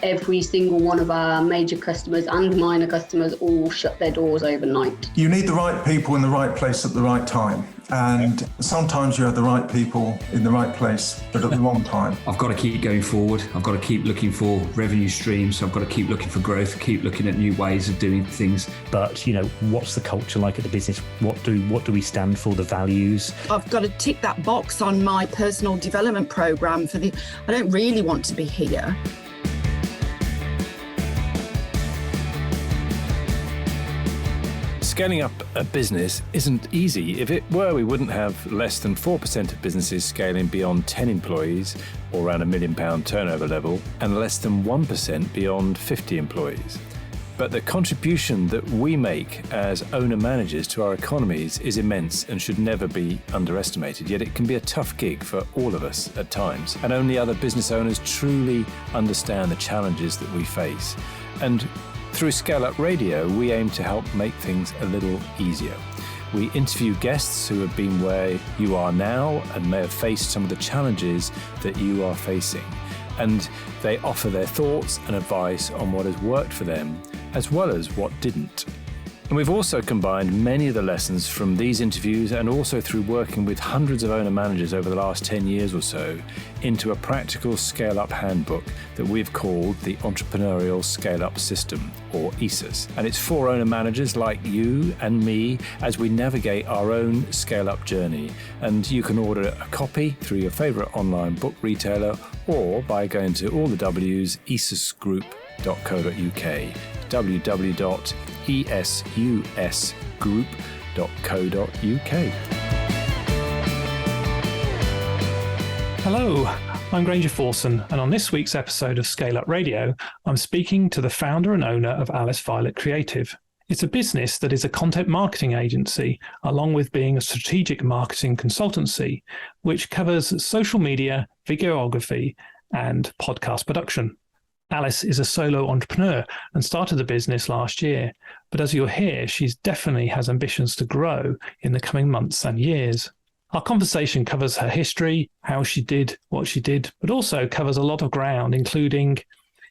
every single one of our major customers and minor customers all shut their doors overnight. You need the right people in the right place at the right time. And sometimes you have the right people in the right place, but at the wrong time. I've got to keep going forward. I've got to keep looking for revenue streams. I've got to keep looking for growth, keep looking at new ways of doing things. But, what's the culture like at the business? What do we stand for, the values? I've got to tick that box on my personal development program I don't really want to be here. Scaling up a business isn't easy. If it were, we wouldn't have less than 4% of businesses scaling beyond 10 employees or around £1 million turnover level, and less than 1% beyond 50 employees. But the contribution that we make as owner-managers to our economies is immense and should never be underestimated, yet it can be a tough gig for all of us at times. And only other business owners truly understand the challenges that we face. And through ScaleUp Radio, we aim to help make things a little easier. We interview guests who have been where you are now and may have faced some of the challenges that you are facing. And they offer their thoughts and advice on what has worked for them, as well as what didn't. And we've also combined many of the lessons from these interviews and also through working with hundreds of owner managers over the last 10 years or so into a practical scale-up handbook that we've called the Entrepreneurial Scale-Up System, or ESUS. And it's for owner managers like you and me as we navigate our own scale-up journey. And you can order a copy through your favorite online book retailer or by going to all the W's, esusgroup.co.uk, www.esusgroup.co.uk. Hello, I'm Granger Forson, and on this week's episode of ScaleUp Radio, I'm speaking to the founder and owner of Alice Violet Creative. It's a business that is a content marketing agency, along with being a strategic marketing consultancy, which covers social media, videography, and podcast production. Alice is a solo entrepreneur and started the business last year, but as you'll hear, she definitely has ambitions to grow in the coming months and years. Our conversation covers her history, how she did what she did, but also covers a lot of ground, including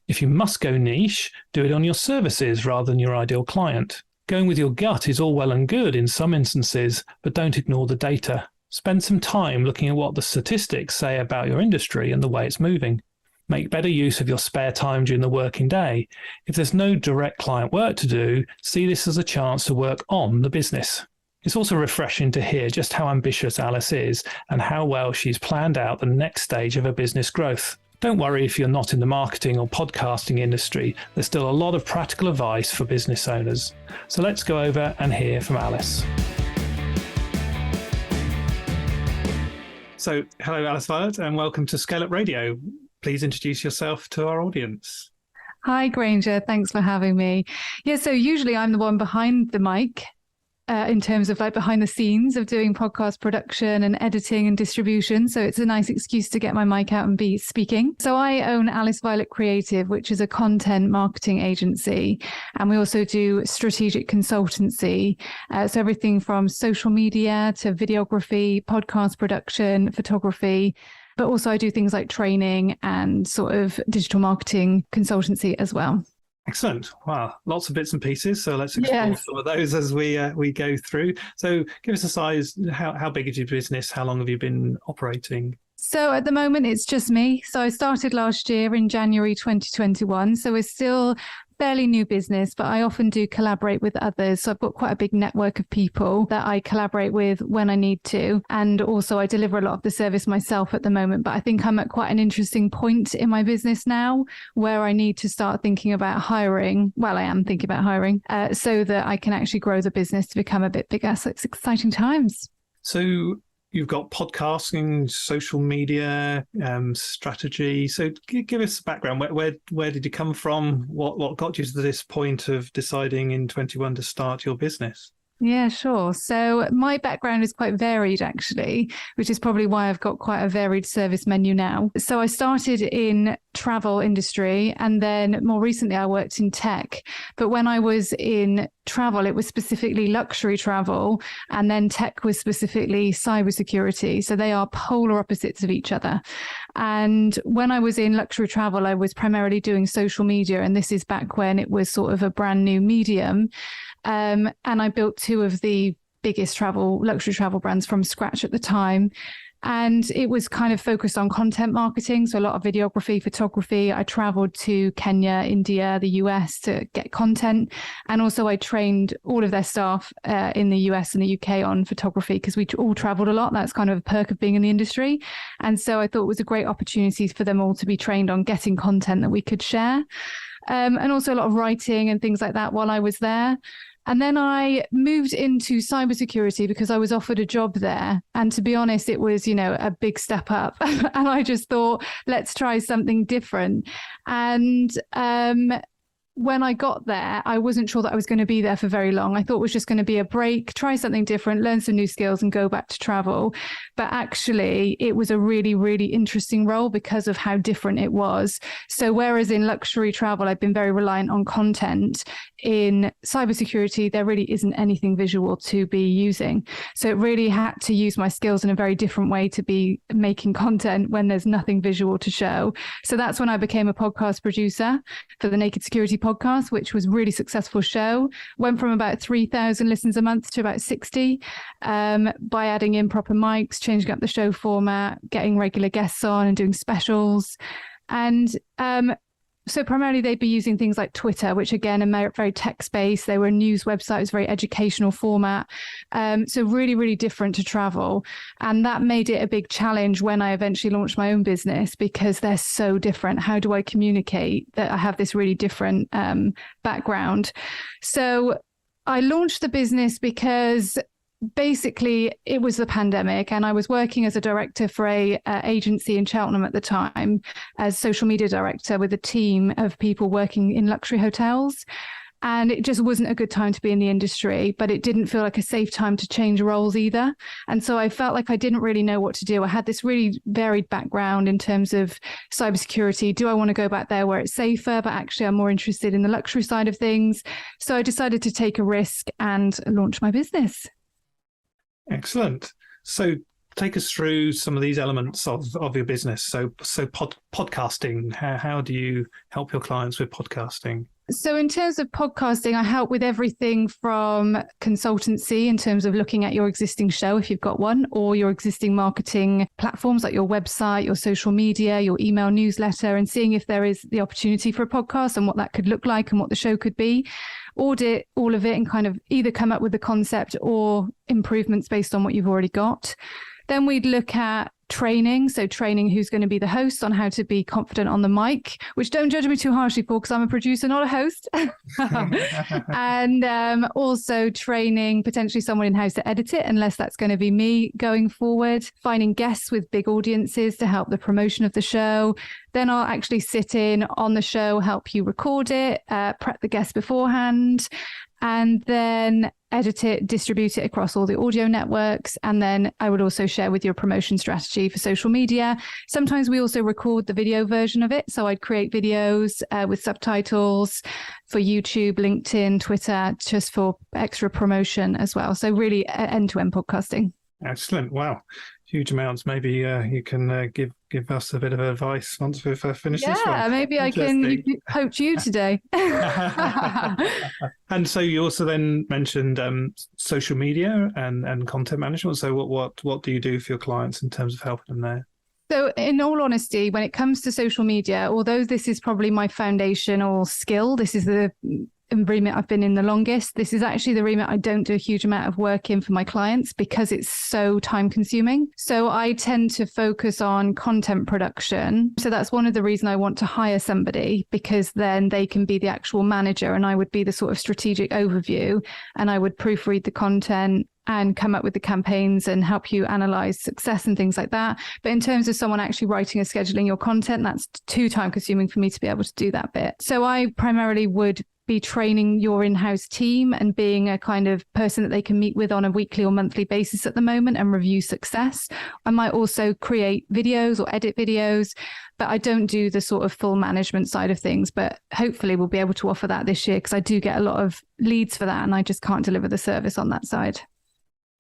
if you must go niche, do it on your services rather than your ideal client. Going with your gut is all well and good in some instances, but don't ignore the data. Spend some time looking at what the statistics say about your industry and the way it's moving. Make better use of your spare time during the working day. If there's no direct client work to do, see this as a chance to work on the business. It's also refreshing to hear just how ambitious Alice is and how well she's planned out the next stage of her business growth. Don't worry if you're not in the marketing or podcasting industry. There's still a lot of practical advice for business owners. So let's go over and hear from Alice. So, hello, Alice Violet, and welcome to ScaleUp Radio. Please introduce yourself to our audience. Hi, Granger. Thanks for having me. Yeah, so usually I'm the one behind the mic in terms of like behind the scenes of doing podcast production and editing and distribution. So it's a nice excuse to get my mic out and be speaking. So I own Alice Violet Creative, which is a content marketing agency. And we also do strategic consultancy. So everything from social media to videography, podcast production, photography. But also I do things like training and sort of digital marketing consultancy as well. Excellent. Wow. Lots of bits and pieces. So let's explore some of those as we go through. So give us a size. How big is your business? How long have you been operating? So at the moment, it's just me. So I started last year in January 2021. So we're still fairly new business, but I often do collaborate with others. So I've got quite a big network of people that I collaborate with when I need to. And also I deliver a lot of the service myself at the moment, but I think I'm at quite an interesting point in my business now where I need to start thinking about hiring. Well, I am thinking about hiring so that I can actually grow the business to become a bit bigger. So it's exciting times. So you've got podcasting, social media, strategy. So give us a background. Where did you come from? What got you to this point of deciding in 21 to start your business? Yeah, sure. So my background is quite varied, actually, which is probably why I've got quite a varied service menu now. So I started in travel industry, and then more recently I worked in tech. But when I was in travel, it was specifically luxury travel, and then tech was specifically cybersecurity. So they are polar opposites of each other. And when I was in luxury travel, I was primarily doing social media. And this is back when it was sort of a brand new medium. And I built two of the biggest luxury travel brands from scratch at the time. And it was kind of focused on content marketing. So a lot of videography, photography. I traveled to Kenya, India, the US to get content. And also I trained all of their staff in the US and the UK on photography because we all traveled a lot. That's kind of a perk of being in the industry. And so I thought it was a great opportunity for them all to be trained on getting content that we could share. And also a lot of writing and things like that while I was there. And then I moved into cybersecurity because I was offered a job there. And to be honest, it was, a big step up. And I just thought, let's try something different. And when I got there, I wasn't sure that I was going to be there for very long. I thought it was just going to be a break, try something different, learn some new skills and go back to travel. But actually, it was a really, really interesting role because of how different it was. So whereas in luxury travel, I've been very reliant on content, in cybersecurity, there really isn't anything visual to be using. So it really had to use my skills in a very different way to be making content when there's nothing visual to show. So that's when I became a podcast producer for the Naked Security podcast, which was a really successful show. Went from about 3,000 listens a month to about 60 by adding in proper mics, changing up the show format, getting regular guests on and doing specials. And so primarily they'd be using things like Twitter, which again are very text-based. They were a news website, it was a very educational format. So really, really different to travel. And that made it a big challenge when I eventually launched my own business because they're so different. How do I communicate that I have this really different background? So I launched the business because basically it was the pandemic and I was working as a director for a agency in Cheltenham at the time as social media director with a team of people working in luxury hotels. And it just wasn't a good time to be in the industry, but it didn't feel like a safe time to change roles either. And so I felt like I didn't really know what to do. I had this really varied background in terms of cybersecurity. Do I want to go back there where it's safer? But actually, I'm more interested in the luxury side of things. So I decided to take a risk and launch my business. Excellent. So take us through some of these elements of your business. So podcasting, how do you help your clients with podcasting? So in terms of podcasting, I help with everything from consultancy in terms of looking at your existing show, if you've got one, or your existing marketing platforms like your website, your social media, your email newsletter, and seeing if there is the opportunity for a podcast and what that could look like and what the show could be. Audit all of it and kind of either come up with the concept or improvements based on what you've already got. Then we'd look at training. So training who's going to be the host on how to be confident on the mic, which don't judge me too harshly for because I'm a producer, not a host. And also training potentially someone in-house to edit it, unless that's going to be me going forward. Finding guests with big audiences to help the promotion of the show. Then I'll actually sit in on the show, help you record it, prep the guests beforehand, and then edit it, distribute it across all the audio networks. And then I would also share with your promotion strategy for social media. Sometimes we also record the video version of it. So I'd create videos with subtitles for YouTube, LinkedIn, Twitter, just for extra promotion as well. So really end-to-end podcasting. Excellent. Wow. Huge amounts. Maybe you can give us a bit of advice once we've finished this one. Yeah, maybe I can coach you today. And so you also then mentioned social media and content management. So what do you do for your clients in terms of helping them there? So in all honesty, when it comes to social media, although this is probably my foundational skill, this is the remit I've been in the longest. This is actually the remit I don't do a huge amount of work in for my clients because it's so time consuming. So I tend to focus on content production. So that's one of the reasons I want to hire somebody, because then they can be the actual manager and I would be the sort of strategic overview and I would proofread the content and come up with the campaigns and help you analyze success and things like that. But in terms of someone actually writing and scheduling your content, that's too time consuming for me to be able to do that bit. So I primarily would be training your in-house team and being a kind of person that they can meet with on a weekly or monthly basis at the moment and review success. I might also create videos or edit videos, but I don't do the sort of full management side of things. But hopefully we'll be able to offer that this year because I do get a lot of leads for that and I just can't deliver the service on that side.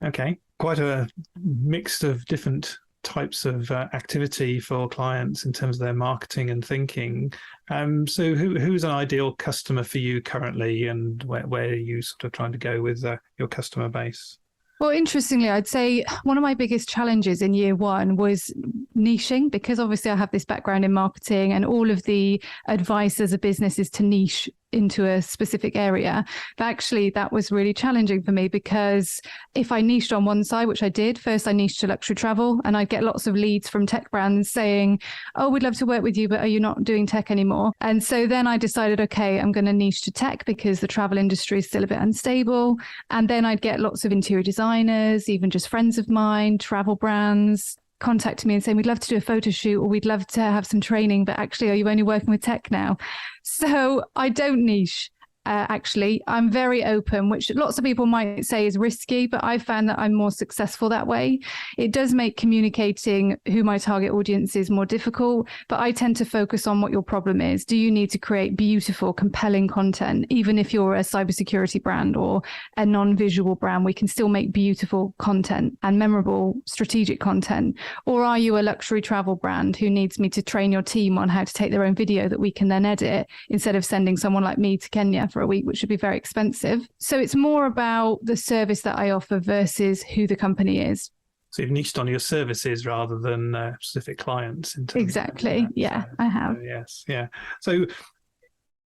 Okay. Quite a mix of different types of activity for clients in terms of their marketing and thinking. So who's an ideal customer for you currently, and where are you sort of trying to go with your customer base? Well, interestingly, I'd say one of my biggest challenges in year one was niching, because obviously I have this background in marketing, and all of the advice as a business is to niche into a specific area. But actually, that was really challenging for me, because if I niched on one side, which I did, first I niched to luxury travel, and I'd get lots of leads from tech brands saying, oh, we'd love to work with you, but are you not doing tech anymore? And so then I decided, okay, I'm going to niche to tech because the travel industry is still a bit unstable. And then I'd get lots of interior designers, even just friends of mine, travel brands, contacting me and saying, we'd love to do a photo shoot, or we'd love to have some training, but actually, are you only working with tech now? So I don't niche. Actually, I'm very open, which lots of people might say is risky, but I found that I'm more successful that way. It does make communicating who my target audience is more difficult, but I tend to focus on what your problem is. Do you need to create beautiful, compelling content? Even if you're a cybersecurity brand or a non-visual brand, we can still make beautiful content and memorable strategic content. Or are you a luxury travel brand who needs me to train your team on how to take their own video that we can then edit, instead of sending someone like me to Kenya for a week, which would be very expensive? So it's more about the service that I offer versus who the company is. So you've niched on your services rather than specific clients. Exactly. Yeah, I have. Yes. Yeah. So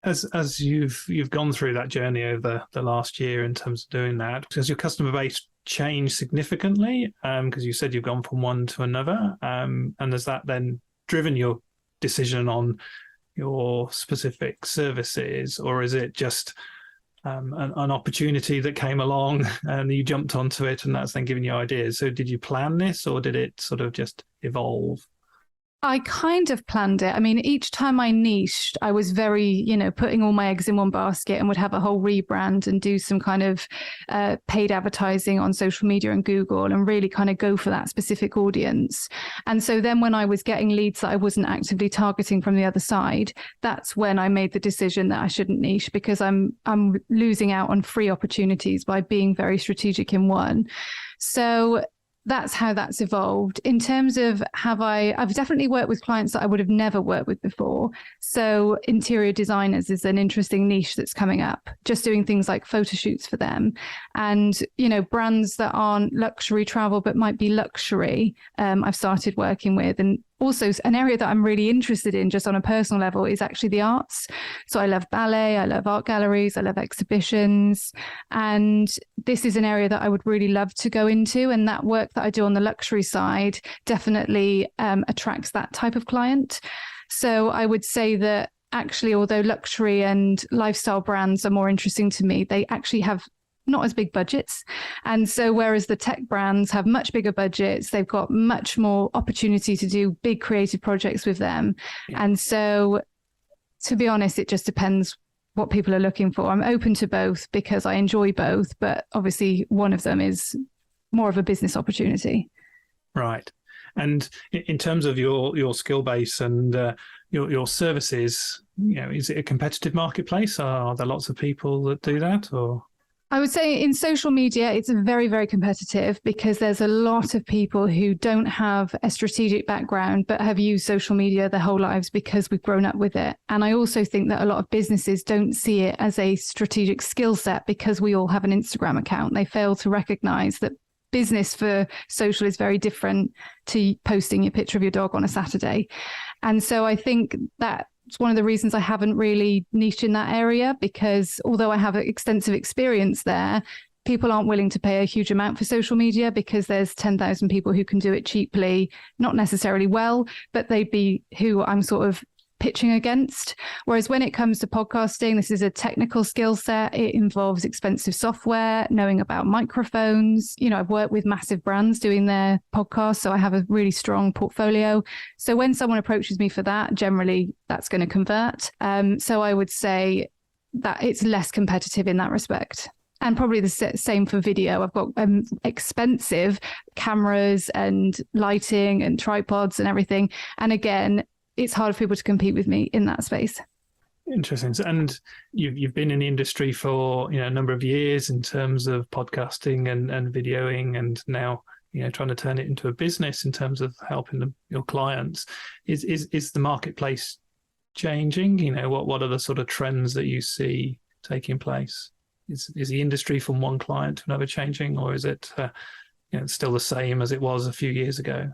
as you've gone through that journey over the last year in terms of doing that, has your customer base changed significantly? Because you said you've gone from one to another. And has that then driven your decision on your specific services, or is it just an opportunity that came along and you jumped onto it and that's then giving you ideas? So did you plan this, or did it sort of just evolve? I kind of planned it. I mean, each time I niched, I was very, putting all my eggs in one basket, and would have a whole rebrand and do some kind of paid advertising on social media and Google, and really kind of go for that specific audience. And so then when I was getting leads that I wasn't actively targeting from the other side, that's when I made the decision that I shouldn't niche, because I'm losing out on free opportunities by being very strategic in one. So that's how that's evolved. In terms of I've definitely worked with clients that I would have never worked with before. So interior designers is an interesting niche that's coming up, just doing things like photo shoots for them. And, brands that aren't luxury travel, but might be luxury, I've started working with. And also an area that I'm really interested in, just on a personal level, is actually the arts. So I love ballet, I love art galleries, I love exhibitions. And this is an area that I would really love to go into. And that work that I do on the luxury side definitely attracts that type of client. So I would say that actually, although luxury and lifestyle brands are more interesting to me, they actually have not as big budgets. And so whereas the tech brands have much bigger budgets, they've got much more opportunity to do big creative projects with them. Yeah. And so, to be honest, it just depends what people are looking for. I'm open to both because I enjoy both, but obviously one of them is more of a business opportunity. Right. And in terms of your skill base and your services, is it a competitive marketplace? Are there lots of people that do that, or? I would say in social media, it's very, very competitive, because there's a lot of people who don't have a strategic background, but have used social media their whole lives because we've grown up with it. And I also think that a lot of businesses don't see it as a strategic skill set because we all have an Instagram account. They fail to recognize that business for social is very different to posting your picture of your dog on a Saturday. And so I think that it's one of the reasons I haven't really niched in that area, because although I have extensive experience there, people aren't willing to pay a huge amount for social media because there's 10,000 people who can do it cheaply, not necessarily well, but they'd be who I'm sort of pitching against. Whereas when it comes to podcasting, this is a technical skill set. It involves expensive software, knowing about microphones. I've worked with massive brands doing their podcasts, so I have a really strong portfolio. So when someone approaches me for that, generally that's going to convert. So I would say that it's less competitive in that respect. And probably the same for video. I've got expensive cameras and lighting and tripods and everything. And again, it's hard for people to compete with me in that space. Interesting. And you've been in the industry for a number of years in terms of podcasting and videoing, and now trying to turn it into a business in terms of helping your clients. Is the marketplace changing? What are the sort of trends that you see taking place? Is the industry from one client to another changing, or is it still the same as it was a few years ago?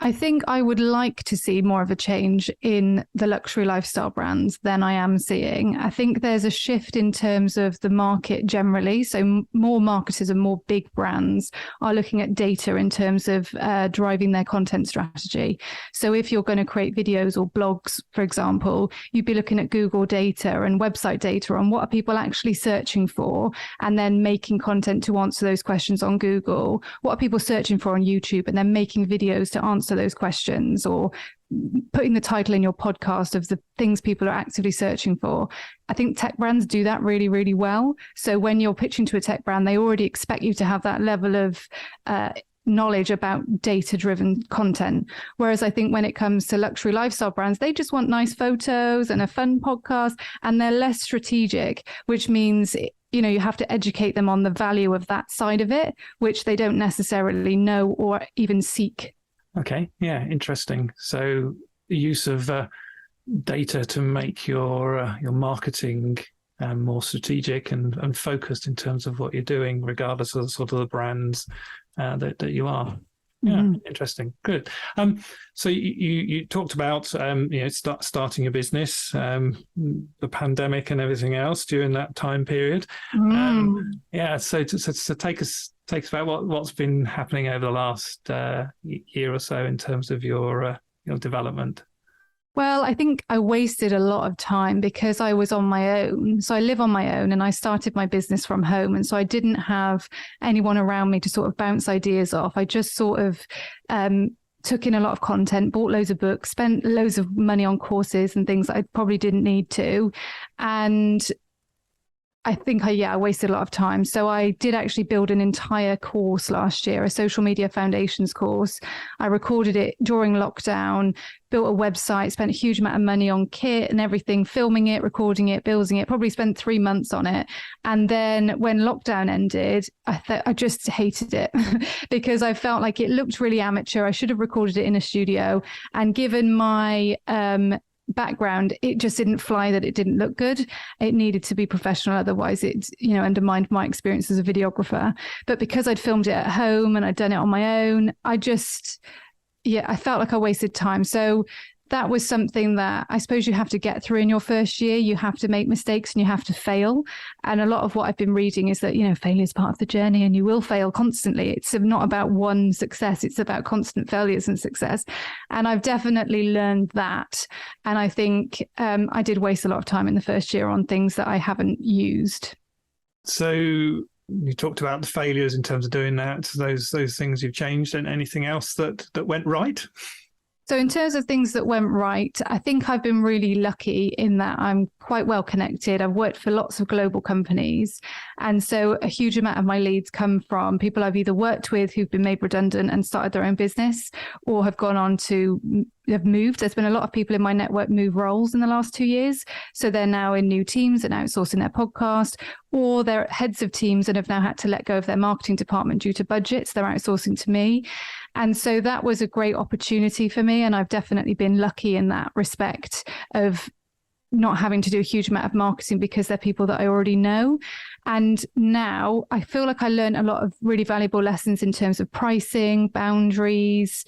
I think I would like to see more of a change in the luxury lifestyle brands than I am seeing. I think there's a shift in terms of the market generally. So more marketers and more big brands are looking at data in terms of driving their content strategy. So if you're going to create videos or blogs, for example, you'd be looking at Google data and website data on what are people actually searching for, and then making content to answer those questions on Google. What are people searching for on YouTube, and then making videos to answer those questions, or putting the title in your podcast of the things people are actively searching for. I think tech brands do that really, really well. So when you're pitching to a tech brand, they already expect you to have that level of knowledge about data-driven content. Whereas I think when it comes to luxury lifestyle brands, they just want nice photos and a fun podcast, and they're less strategic, which means you have to educate them on the value of that side of it, which they don't necessarily know or even seek. Okay, yeah, interesting. So the use of data to make your marketing more strategic and focused in terms of what you're doing, regardless of the sort of the brands that you are. Yeah, interesting. Good. So you talked about starting a business, the pandemic and everything else during that time period. So take us about what's been happening over the last year or so in terms of your development. Well, I think I wasted a lot of time because I was on my own. So I live on my own, and I started my business from home. And so I didn't have anyone around me to sort of bounce ideas off. I just sort of took in a lot of content, bought loads of books, spent loads of money on courses and things that I probably didn't need to. And I think I wasted a lot of time. So I did actually build an entire course last year, a social media foundations course. I recorded it during lockdown, built a website, spent a huge amount of money on kit and everything, filming it, recording it, building it, probably spent 3 months on it. And then when lockdown ended, I just hated it because I felt like it looked really amateur. I should have recorded it in a studio. And given my background, it just didn't fly, that it didn't look good. It needed to be professional, otherwise it undermined my experience as a videographer. But because I'd filmed it at home and I'd done it on my own, I felt like I wasted time. So that was something that I suppose you have to get through in your first year. You have to make mistakes and you have to fail. And a lot of what I've been reading is that, failure is part of the journey and you will fail constantly. It's not about one success. It's about constant failures and success. And I've definitely learned that. And I think I did waste a lot of time in the first year on things that I haven't used. So you talked about the failures in terms of doing that. Those things you've changed, and anything else that went right? So in terms of things that went right, I think I've been really lucky in that I'm quite well connected. I've worked for lots of global companies. And so a huge amount of my leads come from people I've either worked with who've been made redundant and started their own business, or have gone on to have moved. There's been a lot of people in my network move roles in the last 2 years. So they're now in new teams and outsourcing their podcast, or they're heads of teams and have now had to let go of their marketing department due to budgets. They're outsourcing to me. And so that was a great opportunity for me. And I've definitely been lucky in that respect of not having to do a huge amount of marketing because they're people that I already know. And now I feel like I learned a lot of really valuable lessons in terms of pricing, boundaries,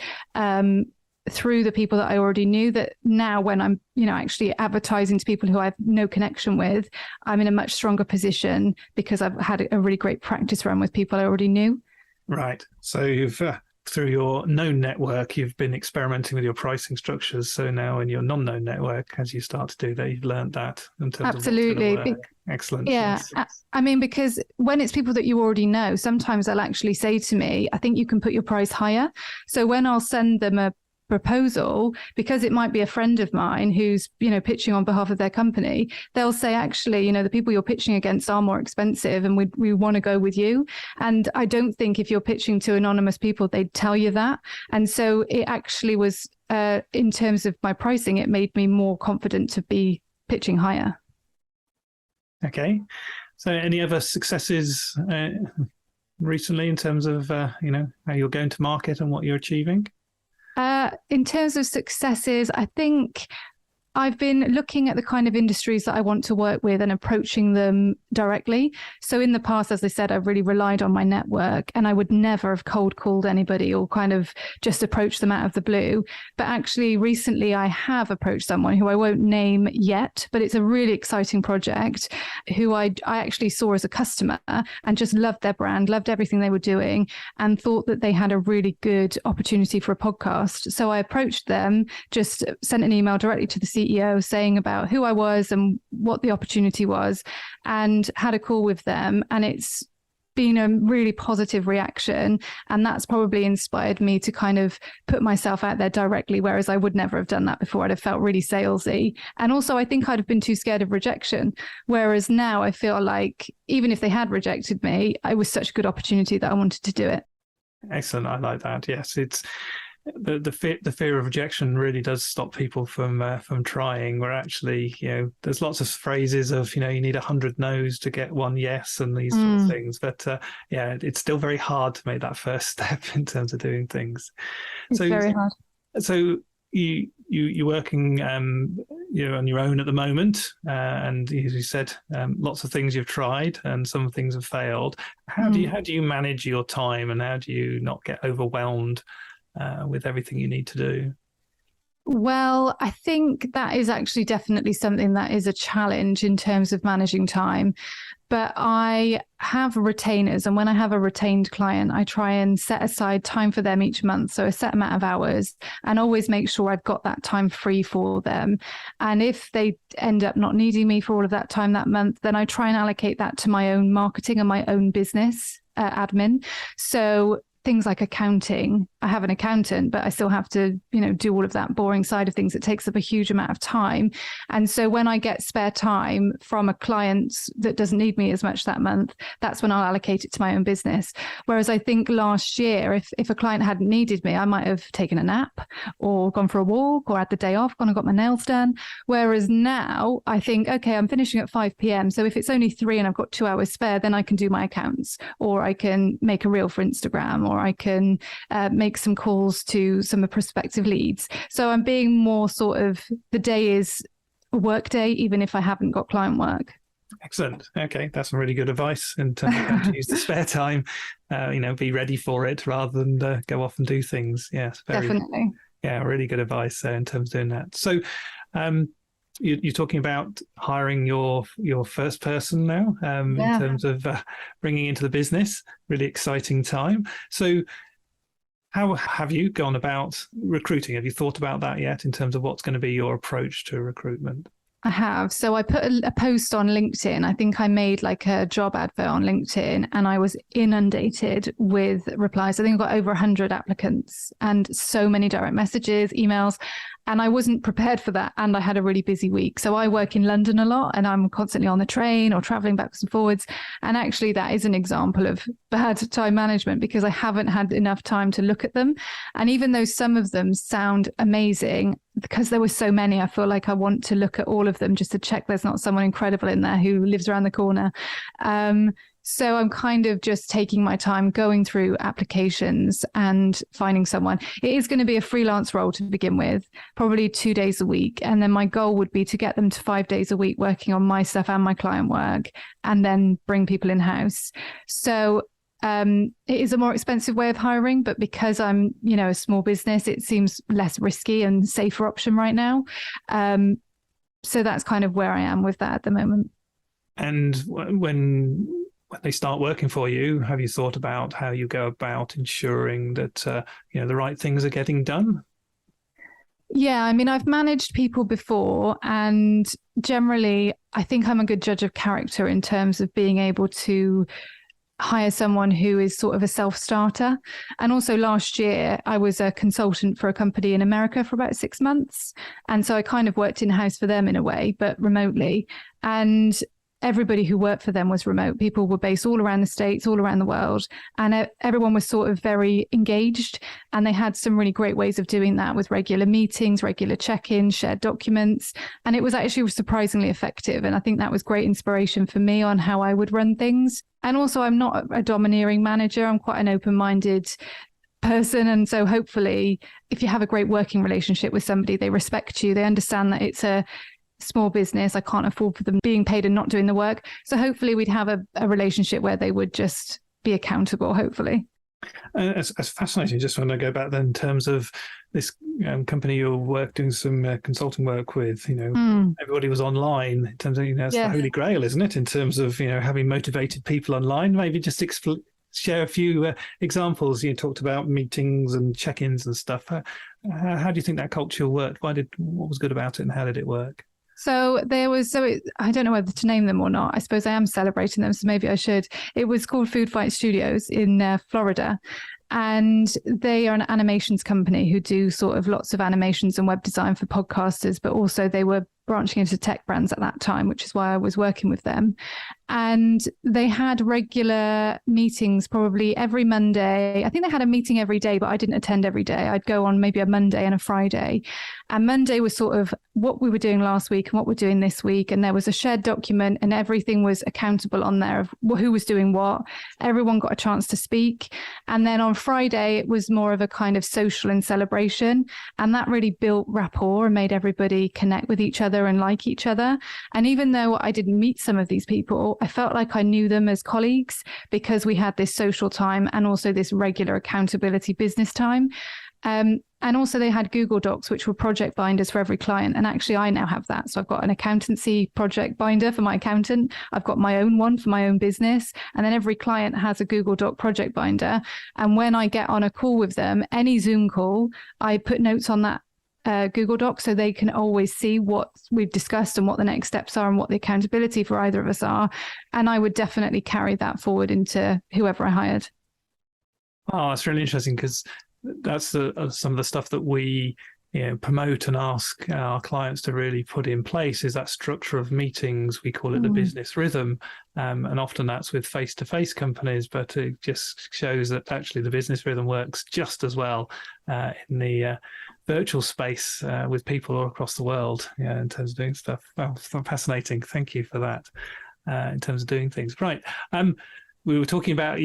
through the people that I already knew, that now when I'm, actually advertising to people who I have no connection with, I'm in a much stronger position because I've had a really great practice run with people I already knew. Right. So you've, through your known network, you've been experimenting with your pricing structures. So now in your non-known network, as you start to do that, you've learned that in terms Absolutely. of what's gonna work. Excellent. Yeah. Yes. I mean, because when it's people that you already know, sometimes they'll actually say to me, I think you can put your price higher. So when I'll send them a proposal, because it might be a friend of mine who's pitching on behalf of their company, they'll say, actually, the people you're pitching against are more expensive and we want to go with you. And I don't think if you're pitching to anonymous people, they'd tell you that. And so it actually was, in terms of my pricing, it made me more confident to be pitching higher. Okay. So any other successes recently in terms of, how you're going to market and what you're achieving? In terms of successes, I think I've been looking at the kind of industries that I want to work with and approaching them directly. So in the past, as I said, I've really relied on my network, and I would never have cold called anybody or kind of just approached them out of the blue. But actually recently I have approached someone who I won't name yet, but it's a really exciting project, who I actually saw as a customer and just loved their brand, loved everything they were doing, and thought that they had a really good opportunity for a podcast. So I approached them, just sent an email directly to the CEO saying about who I was and what the opportunity was, and had a call with them. And it's been a really positive reaction. And that's probably inspired me to kind of put myself out there directly, whereas I would never have done that before. I'd have felt really salesy. And also I think I'd have been too scared of rejection. Whereas now I feel like even if they had rejected me, it was such a good opportunity that I wanted to do it. Excellent. I like that. Yes, it's the fear of rejection really does stop people from trying. Where actually, there's lots of phrases of, you need 100 no's to get one yes, and these sort of things. But it's still very hard to make that first step in terms of doing things. It's very hard. So you're working on your own at the moment, and as you said, lots of things you've tried and some things have failed. How do you manage your time, and how do you not get overwhelmed with everything you need to do? Well, I think that is actually definitely something that is a challenge in terms of managing time. But I have retainers, and when I have a retained client, I try and set aside time for them each month. So a set amount of hours, and always make sure I've got that time free for them. And if they end up not needing me for all of that time that month, then I try and allocate that to my own marketing and my own business admin. So things like accounting, I have an accountant, but I still have to, do all of that boring side of things. It takes up a huge amount of time. And so when I get spare time from a client that doesn't need me as much that month, that's when I'll allocate it to my own business. Whereas I think last year, if a client hadn't needed me, I might have taken a nap or gone for a walk or had the day off, gone and got my nails done. Whereas now I think, okay, I'm finishing at 5 p.m. So if it's only 3 and I've got 2 hours spare, then I can do my accounts, or I can make a reel for Instagram, or I can make some calls to some prospective leads. So I'm being more sort of, the day is a work day, even if I haven't got client work. Excellent. Okay, that's some really good advice in terms of how to use the spare time. Be ready for it rather than go off and do things. Yes, definitely. Yeah, really good advice in terms of doing that. So, you're talking about hiring your first person now in terms of bringing into the business. Really exciting time. So how have you gone about recruiting? Have you thought about that yet in terms of what's going to be your approach to recruitment? I have. So I put a post on LinkedIn. I think I made like a job advert on LinkedIn, and I was inundated with replies. I think I got over 100 applicants and so many direct messages, emails. And I wasn't prepared for that. And I had a really busy week. So I work in London a lot, and I'm constantly on the train or traveling backwards and forwards. And actually that is an example of bad time management, because I haven't had enough time to look at them. And even though some of them sound amazing, because there were so many, I feel like I want to look at all of them just to check there's not someone incredible in there who lives around the corner. So I'm kind of just taking my time going through applications and finding someone. It is going to be a freelance role to begin with, probably 2 days a week. And then my goal would be to get them to 5 days a week working on my stuff and my client work, and then bring people in-house. So it is a more expensive way of hiring, but because I'm, a small business, it seems less risky and safer option right now. So that's kind of where I am with that at the moment. And when they start working for you, have you thought about how you go about ensuring that the right things are getting done? Yeah, I mean, I've managed people before, and generally I think I'm a good judge of character in terms of being able to hire someone who is sort of a self-starter. And also last year, I was a consultant for a company in America for about 6 months. And so I kind of worked in-house for them in a way, but remotely. And everybody who worked for them was remote. People were based all around the States, all around the world, and everyone was sort of very engaged. And they had some really great ways of doing that with regular meetings, regular check-ins, shared documents. And it was actually surprisingly effective. And I think that was great inspiration for me on how I would run things. And also, I'm not a domineering manager. I'm quite an open-minded person. And so hopefully, if you have a great working relationship with somebody, they respect you, they understand that it's a small business. I can't afford for them being paid and not doing the work. So hopefully we'd have a relationship where they would just be accountable, hopefully. It's fascinating. Just want to go back then in terms of this company you're doing some consulting work with, everybody was online in terms of, it's the holy grail, isn't it? In terms of, having motivated people online, maybe just share a few examples. You talked about meetings and check-ins and stuff. How do you think that culture worked? What was good about it and how did it work? So I don't know whether to name them or not. I suppose I am celebrating them, so maybe I should. It was called Food Fight Studios in Florida. And they are an animations company who do sort of lots of animations and web design for podcasters, but also they were branching into tech brands at that time, which is why I was working with them. And they had regular meetings probably every Monday. I think they had a meeting every day, but I didn't attend every day. I'd go on maybe a Monday and a Friday. And Monday was sort of what we were doing last week and what we're doing this week. And there was a shared document and everything was accountable on there of who was doing what. Everyone got a chance to speak. And then on Friday, it was more of a kind of social and celebration. And that really built rapport and made everybody connect with each other and like each other. And even though I didn't meet some of these people, I felt like I knew them as colleagues because we had this social time and also this regular accountability business time. And also they had Google Docs, which were project binders for every client. And actually I now have that. So I've got an accountancy project binder for my accountant. I've got my own one for my own business. And then every client has a Google Doc project binder. And when I get on a call with them, any Zoom call, I put notes on that Google Doc so they can always see what we've discussed and what the next steps are and what the accountability for either of us are. And I would definitely carry that forward into whoever I hired. Oh, that's really interesting because that's some of the stuff that we promote and ask our clients to really put in place is that structure of meetings. We call it the business rhythm. And often that's with face-to-face companies, but it just shows that actually the business rhythm works just as well in the virtual space with people all across the world in terms of doing stuff. Well, fascinating. Thank you for that in terms of doing things. Right. You were talking about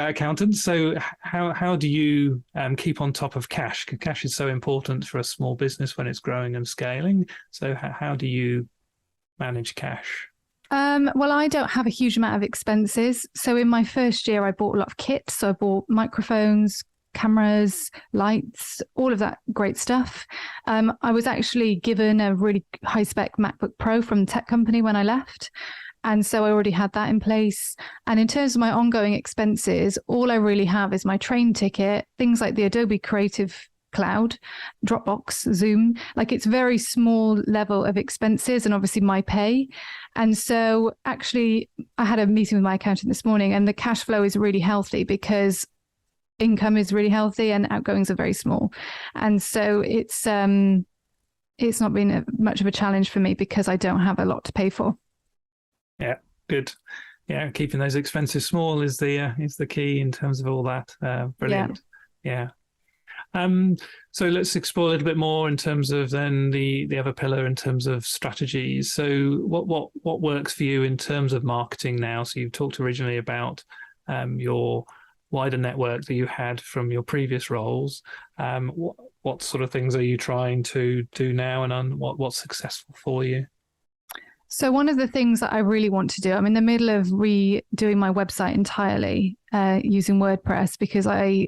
accountants. So how do you keep on top of cash? Because cash is so important for a small business when it's growing and scaling. So how do you manage cash? Well, I don't have a huge amount of expenses. So in my first year, I bought a lot of kit. So I bought microphones, cameras, lights, all of that great stuff. I was actually given a really high-spec MacBook Pro from the tech company when I left. And so I already had that in place. And in terms of my ongoing expenses, all I really have is my train ticket, things like the Adobe Creative Cloud, Dropbox, Zoom. Like it's very small level of expenses and obviously my pay. And so actually I had a meeting with my accountant this morning and the cash flow is really healthy because income is really healthy and outgoings are very small. And so it's not been much of a challenge for me because I don't have a lot to pay for. Yeah, good. Yeah, keeping those expenses small is the key in terms of all that. Brilliant. Yeah. So let's explore a little bit more in terms of then the other pillar in terms of strategies. So what works for you in terms of marketing now? So you've talked originally about your wider network that you had from your previous roles. What sort of things are you trying to do now, and what's successful for you? So one of the things that I really want to do, I'm in the middle of redoing my website entirely using WordPress because I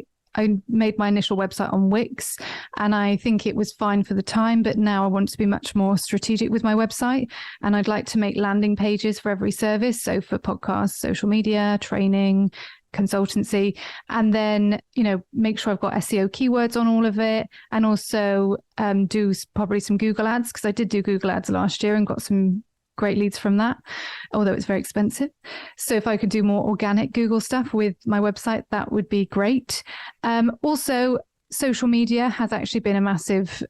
made my initial website on Wix and I think it was fine for the time, but now I want to be much more strategic with my website and I'd like to make landing pages for every service. So for podcasts, social media, training, consultancy, and then, make sure I've got SEO keywords on all of it and also do probably some Google ads because I did do Google ads last year and got some great leads from that, although it's very expensive. So if I could do more organic Google stuff with my website, that would be great. Also, social media has actually been a massive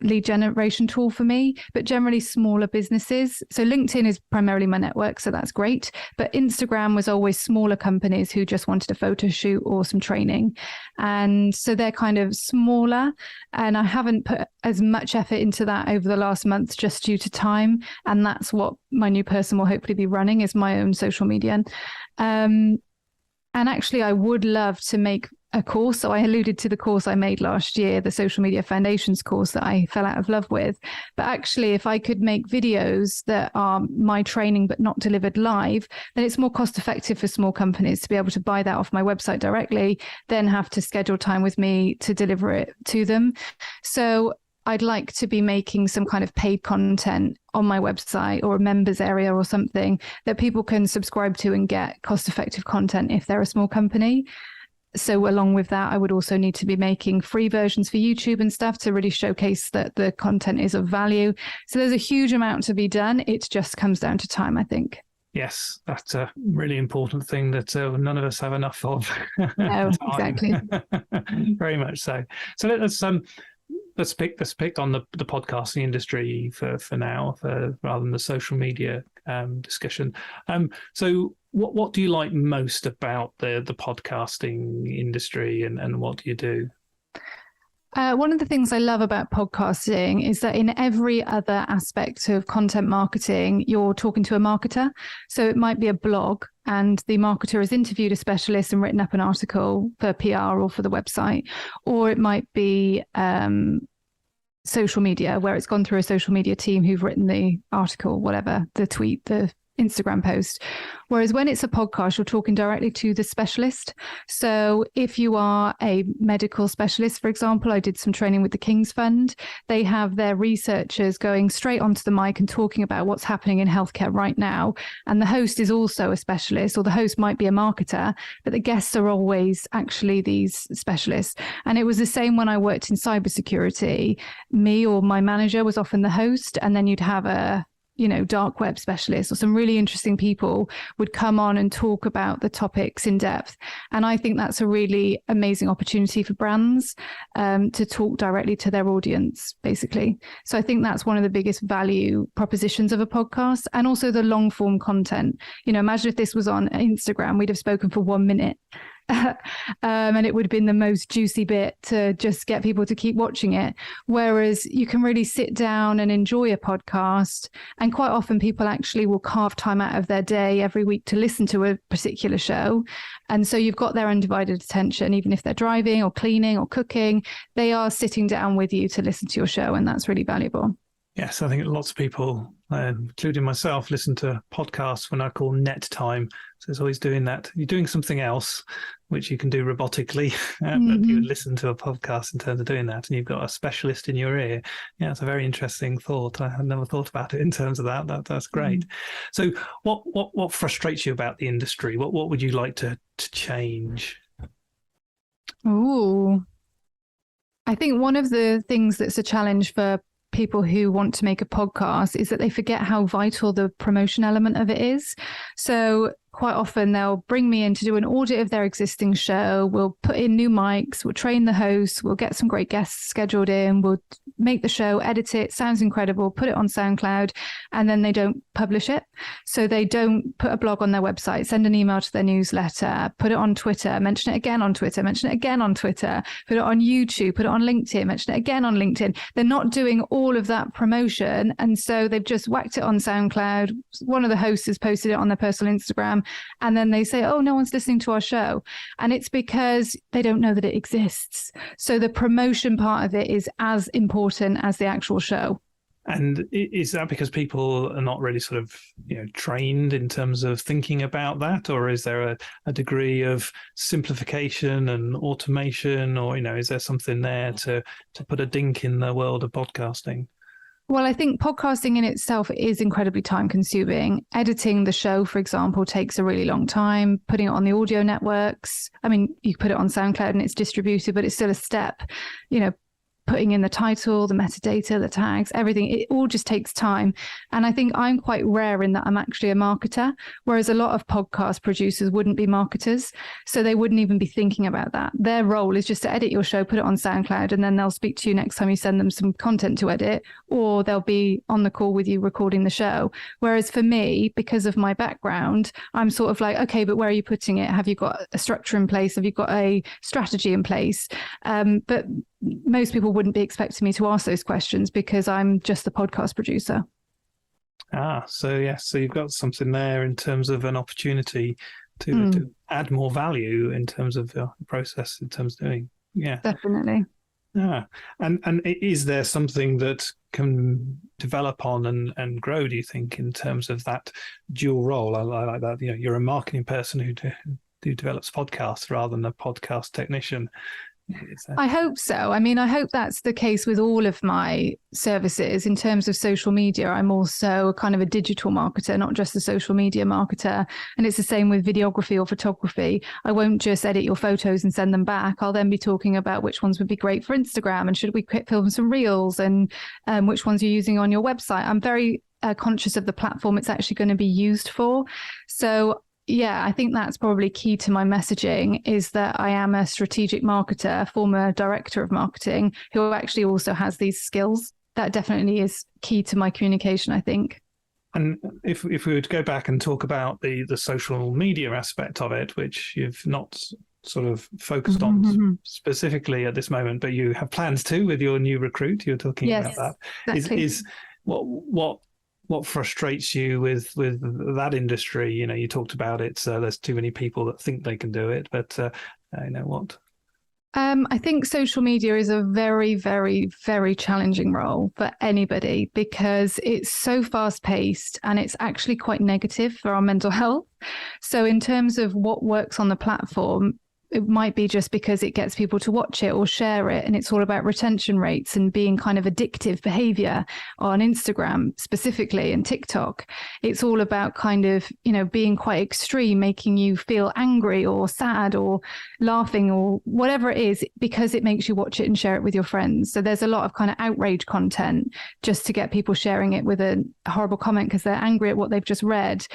lead generation tool for me, but generally smaller businesses. So LinkedIn is primarily my network, so that's great. But Instagram was always smaller companies who just wanted a photo shoot or some training. And so they're kind of smaller. And I haven't put as much effort into that over the last month just due to time. And that's what my new person will hopefully be running, is my own social media. And actually, I would love to make a course. So I alluded to the course I made last year, the Social Media Foundations course that I fell out of love with. But actually, if I could make videos that are my training but not delivered live, then it's more cost effective for small companies to be able to buy that off my website directly, then have to schedule time with me to deliver it to them. So I'd like to be making some kind of paid content on my website or a members area or something that people can subscribe to and get cost effective content if they're a small company. So along with that, I would also need to be making free versions for YouTube and stuff to really showcase that the content is of value. So there's a huge amount to be done. It just comes down to time, I think. Yes, that's a really important thing that none of us have enough of. No, exactly. Very much so. So let's pick on the podcasting industry for now, rather than the social media discussion. So what do you like most about the podcasting industry, and what do you do? One of the things I love about podcasting is that in every other aspect of content marketing, you're talking to a marketer. So it might be a blog and the marketer has interviewed a specialist and written up an article for PR or for the website, or it might be social media where it's gone through a social media team who've written the article, whatever, the tweet, the Instagram post. Whereas when it's a podcast, you're talking directly to the specialist. So if you are a medical specialist, for example, I did some training with the King's Fund. They have their researchers going straight onto the mic and talking about what's happening in healthcare right now. And the host is also a specialist, or the host might be a marketer, but the guests are always actually these specialists. And it was the same when I worked in cybersecurity. Me or my manager was often the host, and then you'd have a dark web specialist or some really interesting people would come on and talk about the topics in depth. And I think that's a really amazing opportunity for brands to talk directly to their audience, basically. So I think that's one of the biggest value propositions of a podcast, and also the long form content. Imagine if this was on Instagram, we'd have spoken for 1 minute. And it would have been the most juicy bit to just get people to keep watching it. Whereas you can really sit down and enjoy a podcast. And quite often people actually will carve time out of their day every week to listen to a particular show. And so you've got their undivided attention, even if they're driving or cleaning or cooking, they are sitting down with you to listen to your show. And that's really valuable. Yes, I think lots of people, including myself, listen to podcasts when I call net time. So it's always doing that. You're doing something else, which you can do robotically, but you listen to a podcast in terms of doing that, and you've got a specialist in your ear. Yeah, it's a very interesting thought. I had never thought about it in terms of that. That's great. So what frustrates you about the industry? What would you like to change? Ooh, I think one of the things that's a challenge for people who want to make a podcast is that they forget how vital the promotion element of it is. So quite often they'll bring me in to do an audit of their existing show. We'll put in new mics, we'll train the hosts, we'll get some great guests scheduled in, we'll make the show, edit it, sounds incredible, put it on SoundCloud, and then they don't publish it. So they don't put a blog on their website, send an email to their newsletter, put it on Twitter, mention it again on Twitter, mention it again on Twitter, put it on YouTube, put it on LinkedIn, mention it again on LinkedIn. They're not doing all of that promotion. And so they've just whacked it on SoundCloud. One of the hosts has posted it on their personal Instagram. And then they say, oh, no one's listening to our show. And it's because they don't know that it exists. So the promotion part of it is as important as the actual show. And is that because people are not really sort of, trained in terms of thinking about that? Or is there a degree of simplification and automation? Or, is there something there to put a dink in the world of podcasting? Well, I think podcasting in itself is incredibly time consuming. Editing the show, for example, takes a really long time. Putting it on the audio networks. I mean, you put it on SoundCloud and it's distributed, but it's still a step. putting in the title, the metadata, the tags, everything. It all just takes time. And I think I'm quite rare in that I'm actually a marketer, whereas a lot of podcast producers wouldn't be marketers. So they wouldn't even be thinking about that. Their role is just to edit your show, put it on SoundCloud, and then they'll speak to you next time you send them some content to edit, or they'll be on the call with you recording the show. Whereas for me, because of my background, I'm sort of like, okay, but where are you putting it? Have you got a structure in place? Have you got a strategy in place? But most people wouldn't be expecting me to ask those questions because I'm just the podcast producer. So you've got something there in terms of an opportunity to add more value in terms of the process, in terms of doing. Yeah, definitely. Yeah, and is there something that can develop on and grow, do you think, in terms of that dual role? I like that. You're a marketing person who develops podcasts rather than a podcast technician. I hope so. I mean, I hope that's the case with all of my services. In terms of social media, I'm also kind of a digital marketer, not just a social media marketer. And it's the same with videography or photography. I won't just edit your photos and send them back. I'll then be talking about which ones would be great for Instagram, and should we film some reels, and which ones you're using on your website. I'm very conscious of the platform it's actually going to be used for. So yeah, I think that's probably key to my messaging, is that I am a strategic marketer, former director of marketing, who actually also has these skills. That definitely is key to my communication, I think. And if we were to go back and talk about the social media aspect of it, which you've not sort of focused on specifically at this moment, but you have plans to with your new recruit, you're talking about that. Exactly. Is what frustrates you with that industry? You talked about it. So there's too many people that think they can do it, but what? I think social media is a very, very, very challenging role for anybody, because it's so fast paced and it's actually quite negative for our mental health. So in terms of what works on the platform, it might be just because it gets people to watch it or share it, and it's all about retention rates and being kind of addictive behavior on Instagram specifically, and TikTok. It's all about kind of, being quite extreme, making you feel angry or sad or laughing or whatever it is, because it makes you watch it and share it with your friends. So there's a lot of kind of outrage content just to get people sharing it with a horrible comment because they're angry at what they've just read.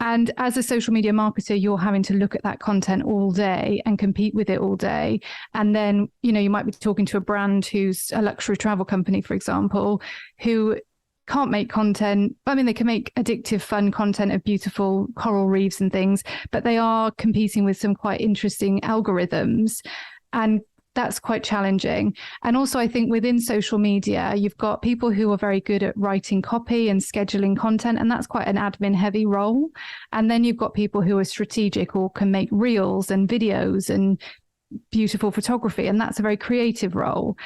And as a social media marketer, you're having to look at that content all day and compete with it all day. And then, you might be talking to a brand who's a luxury travel company, for example, who can't make content. I mean, they can make addictive, fun content of beautiful coral reefs and things, but they are competing with some quite interesting algorithms. And that's quite challenging. And also, I think within social media, you've got people who are very good at writing copy and scheduling content, and that's quite an admin heavy role. And then you've got people who are strategic or can make reels and videos and beautiful photography, and that's a very creative role.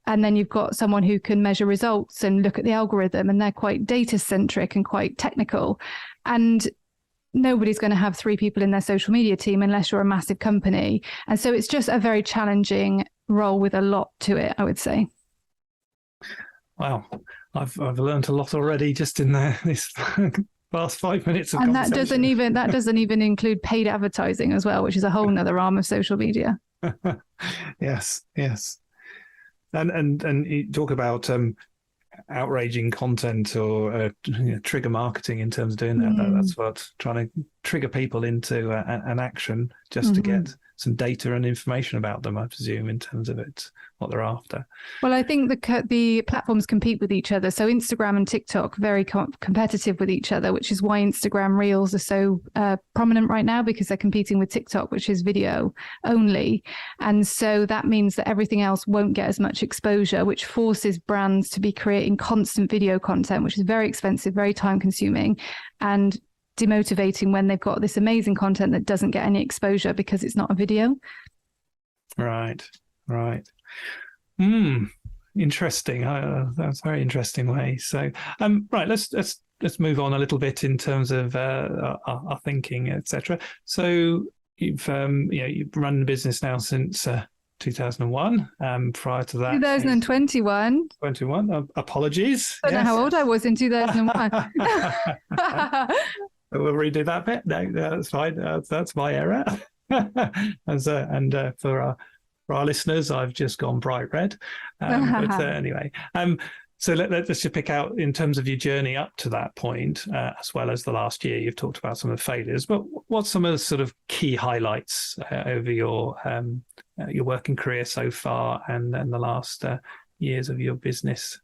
And then you've got someone who can measure results and look at the algorithm, and they're quite data centric and quite technical. And nobody's going to have 3 people in their social media team unless you're a massive company. And so it's just a very challenging role with a lot to it, I would say. Wow. I've learned a lot already just in this past 5 minutes of conversation. And that doesn't even include paid advertising as well, which is a whole nother arm of social media. Yes. And you talk about outraging content or trigger marketing in terms of doing that. That's what, trying to trigger people into an action just to get some data and information about them, I presume, in terms of what they're after. Well, I think the platforms compete with each other. So Instagram and TikTok very competitive with each other, which is why Instagram Reels are so prominent right now, because they're competing with TikTok, which is video only. And so that means that everything else won't get as much exposure, which forces brands to be creating constant video content, which is very expensive, very time consuming, and demotivating when they've got this amazing content that doesn't get any exposure because it's not a video. Right. Interesting. That's a very interesting way. So, right, let's move on a little bit in terms of our thinking, etc. So you've run the business now since 2001. Prior to that, 2021. 21. Apologies. I don't know how old I was in 2001. We'll redo that bit. No, that's fine. That's my error. And for our For our listeners, I've just gone bright red. But anyway, so let's just pick out in terms of your journey up to that point, as well as the last year. You've talked about some of the failures, but what's some of the sort of key highlights over your working career so far, and then the last years of your business?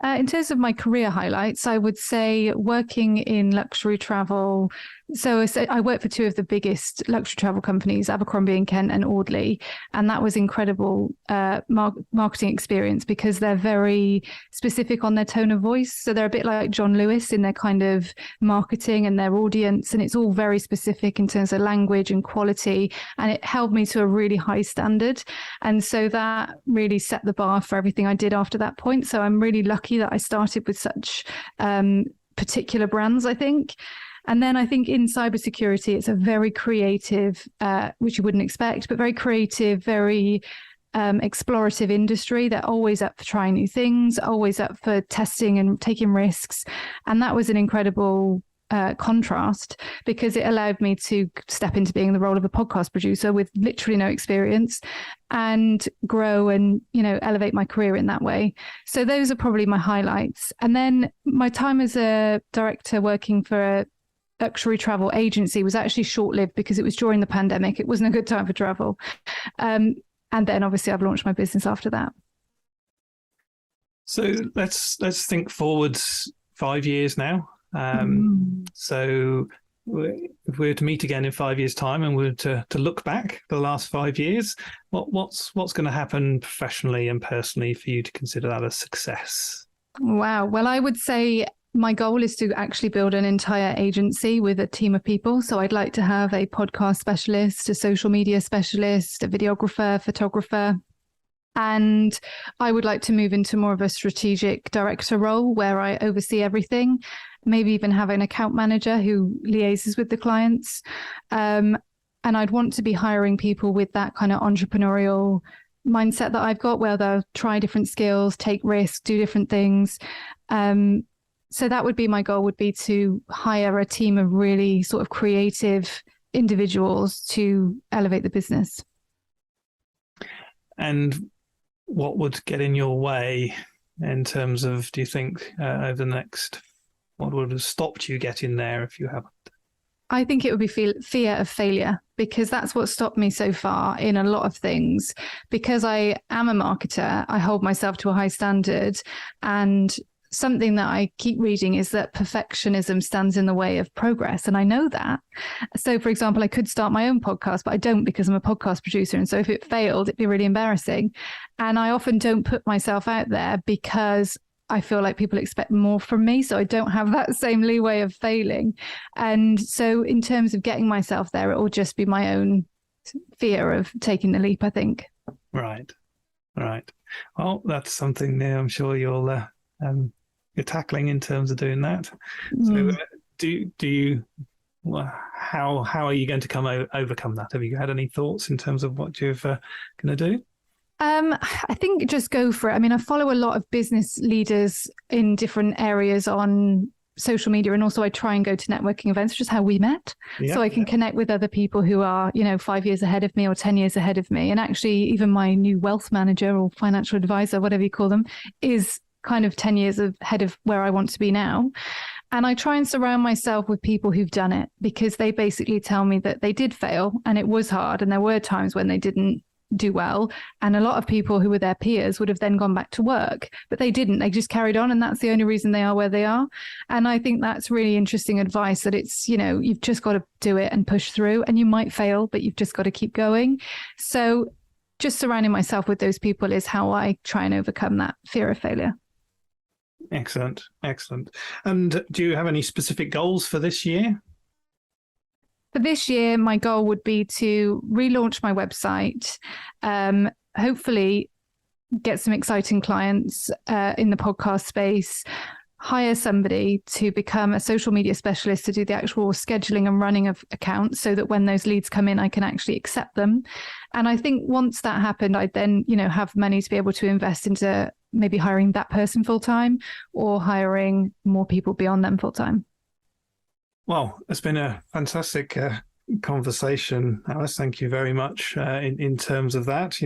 In terms of my career highlights, I would say working in luxury travel. So I worked for two of the biggest luxury travel companies, Abercrombie & Kent and Audley. And that was incredible marketing experience because they're very specific on their tone of voice. So they're a bit like John Lewis in their kind of marketing and their audience. And it's all very specific in terms of language and quality. And it held me to a really high standard. And so that really set the bar for everything I did after that point. So I'm really lucky that I started with such particular brands, I think. And then I think in cybersecurity, it's a very creative, which you wouldn't expect, but very creative, very explorative industry. They're always up for trying new things, always up for testing and taking risks. And that was an incredible contrast because it allowed me to step into being the role of a podcast producer with literally no experience and grow and, elevate my career in that way. So those are probably my highlights. And then my time as a director working for a luxury travel agency was actually short-lived because it was during the pandemic. It wasn't a good time for travel. And then obviously I've launched my business after that. So let's think forwards 5 years now. So if we were to meet again in 5 years' time and we were to look back the last 5 years, what's going to happen professionally and personally for you to consider that a success? Wow. Well, I would say my goal is to actually build an entire agency with a team of people. So I'd like to have a podcast specialist, a social media specialist, a videographer, photographer. And I would like to move into more of a strategic director role where I oversee everything, maybe even have an account manager who liaises with the clients. And I'd want to be hiring people with that kind of entrepreneurial mindset that I've got, where they'll try different skills, take risks, do different things. So that would be my goal, would be to hire a team of really sort of creative individuals to elevate the business. And what would get in your way in terms of, do you think, over the next, what would have stopped you getting there if you haven't? I think it would be fear of failure, because that's what stopped me so far in a lot of things. Because I am a marketer, I hold myself to a high standard, and something that I keep reading is that perfectionism stands in the way of progress. And I know that. So, for example, I could start my own podcast, but I don't because I'm a podcast producer. And so if it failed, it'd be really embarrassing. And I often don't put myself out there because I feel like people expect more from me. So I don't have that same leeway of failing. And so in terms of getting myself there, it will just be my own fear of taking the leap, I think. Right. Well, that's something new I'm sure you're tackling in terms of doing that. So do you, how are you going to overcome that? Have you had any thoughts in terms of what you're going to do? I think just go for it. I mean, I follow a lot of business leaders in different areas on social media, and also I try and go to networking events, which is how we met. So I can connect with other people who are, 5 years ahead of me or 10 years ahead of me. And actually, even my new wealth manager or financial advisor, whatever you call them, is kind of 10 years ahead of where I want to be now. And I try and surround myself with people who've done it, because they basically tell me that they did fail and it was hard. And there were times when they didn't do well. And a lot of people who were their peers would have then gone back to work, but they didn't. They just carried on. And that's the only reason they are where they are. And I think that's really interesting advice, that it's, you've just got to do it and push through, and you might fail, but you've just got to keep going. So just surrounding myself with those people is how I try and overcome that fear of failure. Excellent. And do you have any specific goals for this year? For this year, my goal would be to relaunch my website, hopefully get some exciting clients in the podcast space, hire somebody to become a social media specialist to do the actual scheduling and running of accounts, so that when those leads come in, I can actually accept them. And I think once that happened, I'd then, have money to be able to invest into maybe hiring that person full-time or hiring more people beyond them full-time. Well, it's been a fantastic conversation, Alice. Thank you very much in terms of that,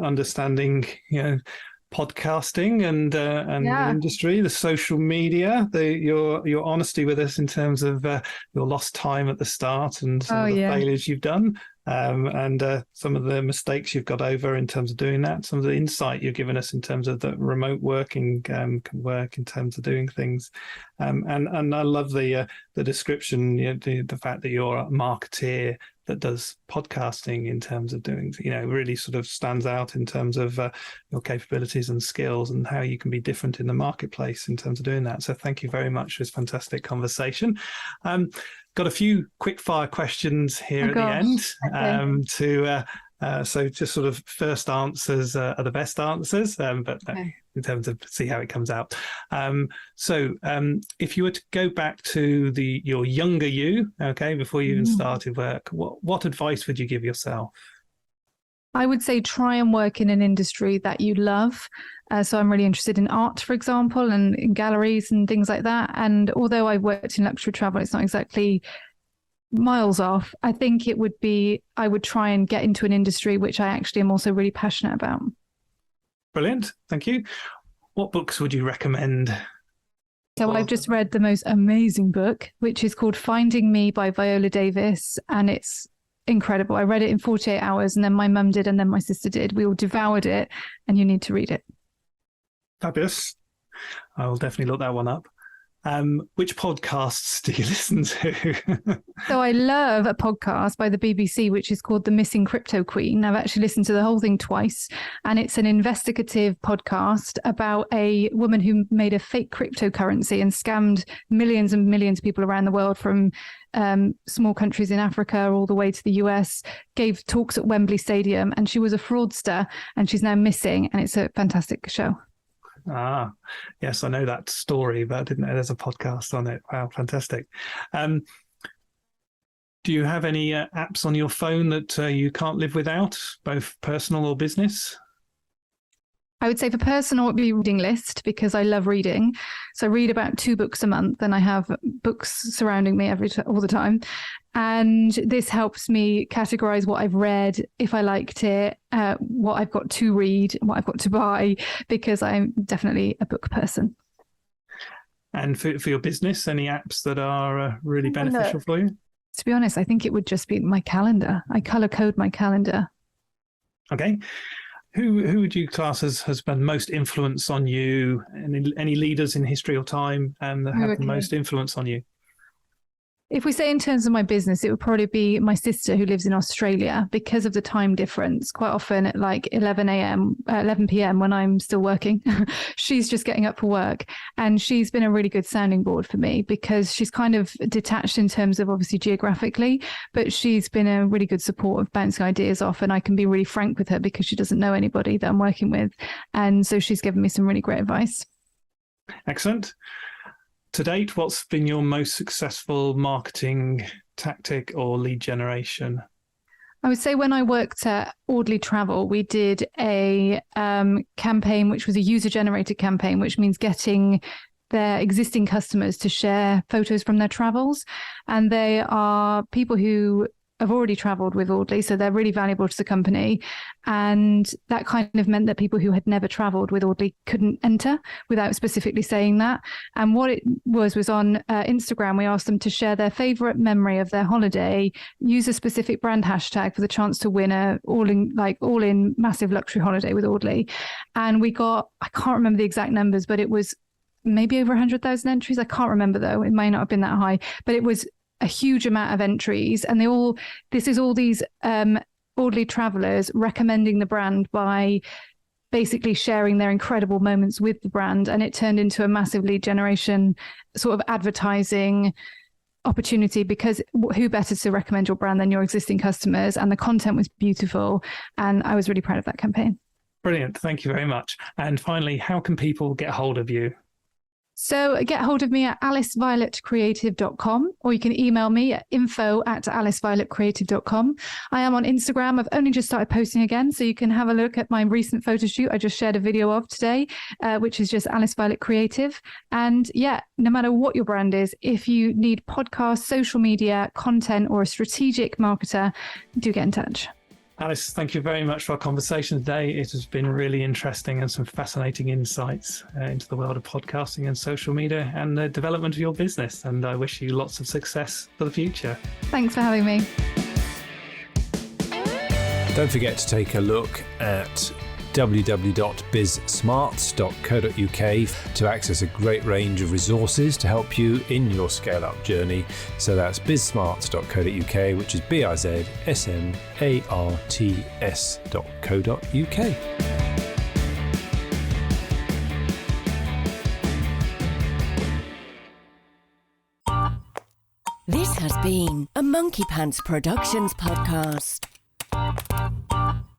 understanding, podcasting and the industry, the social media, your honesty with us in terms of your lost time at the start and some of the failures you've done, and some of the mistakes you've got over in terms of doing that, some of the insight you've given us in terms of the remote working can work in terms of doing things, and I love the description, the fact that you're a marketeer that does podcasting in terms of doing, really sort of stands out in terms of your capabilities and skills and how you can be different in the marketplace in terms of doing that. So thank you very much for this fantastic conversation. Got a few quick fire questions here at the end. Okay. So just sort of first answers are the best answers, but in terms of see how it comes out. So if you were to go back to your younger you, before you even started work, what advice would you give yourself? I would say try and work in an industry that you love. So I'm really interested in art, for example, and in galleries and things like that. And although I've worked in luxury travel, it's not exactly miles off. I think I would try and get into an industry which I actually am also really passionate about. Brilliant. Thank you. What books would you recommend? So I've just read the most amazing book, which is called Finding Me by Viola Davis. And it's incredible. I read it in 48 hours and then my mum did and then my sister did. We all devoured it and you need to read it. Fabulous. I will definitely look that one up. Which podcasts do you listen to? So I love a podcast by the BBC, which is called The Missing Crypto Queen. I've actually listened to the whole thing twice, and it's an investigative podcast about a woman who made a fake cryptocurrency and scammed millions and millions of people around the world, from small countries in Africa all the way to the US, gave talks at Wembley Stadium, and she was a fraudster and she's now missing, and it's a fantastic show. Ah, yes, I know that story, but I didn't know there's a podcast on it. Wow, fantastic. Do you have any apps on your phone that you can't live without, both personal or business? I would say for personal, it'd be reading list, because I love reading. So I read about 2 books a month, and I have books surrounding me all the time. And this helps me categorize what I've read, if I liked it, what I've got to read, what I've got to buy, because I'm definitely a book person. And for your business, any apps that are really beneficial for you? To be honest, I think it would just be my calendar. I color code my calendar. Okay. Who would you class as has been most influence on you? Any leaders in history or time that have the most influence on you? If we say in terms of my business, it would probably be my sister, who lives in Australia, because of the time difference. Quite often at like 11 p.m. when I'm still working, she's just getting up for work. And she's been a really good sounding board for me, because she's kind of detached in terms of obviously geographically, but she's been a really good support of bouncing ideas off. And I can be really frank with her because she doesn't know anybody that I'm working with. And so she's given me some really great advice. Excellent. To date, what's been your most successful marketing tactic or lead generation? I would say when I worked at Audley Travel, we did a campaign, which was a user-generated campaign, which means getting their existing customers to share photos from their travels. And they are people who have already traveled with Audley, so they're really valuable to the company. And that kind of meant that people who had never traveled with Audley couldn't enter without specifically saying that. And what it was on Instagram, we asked them to share their favorite memory of their holiday, use a specific brand hashtag for the chance to win a all-in massive luxury holiday with Audley. And we got, I can't remember the exact numbers, but it was maybe over 100,000 entries. I can't remember though. It may not have been that high, but it was a huge amount of entries. And this is all these Audley travelers recommending the brand by basically sharing their incredible moments with the brand. And it turned into a massive lead generation sort of advertising opportunity, because who better to recommend your brand than your existing customers? And the content was beautiful. And I was really proud of that campaign. Brilliant. Thank you very much. And finally, how can people get hold of you? So get hold of me at alicevioletcreative.com, or you can email me at info@alicevioletcreative.com. I am on Instagram. I've only just started posting again, so you can have a look at my recent photo shoot I just shared a video of today, which is just Alice Violet Creative. And yeah, no matter what your brand is, if you need podcasts, social media, content, or a strategic marketer, do get in touch. Alice, thank you very much for our conversation today. It has been really interesting and some fascinating insights into the world of podcasting and social media and the development of your business. And I wish you lots of success for the future. Thanks for having me. Don't forget to take a look at www.bizsmarts.co.uk to access a great range of resources to help you in your scale-up journey. So that's bizsmarts.co.uk, which is bizsmarts.co.uk. This has been a Monkey Pants Productions podcast.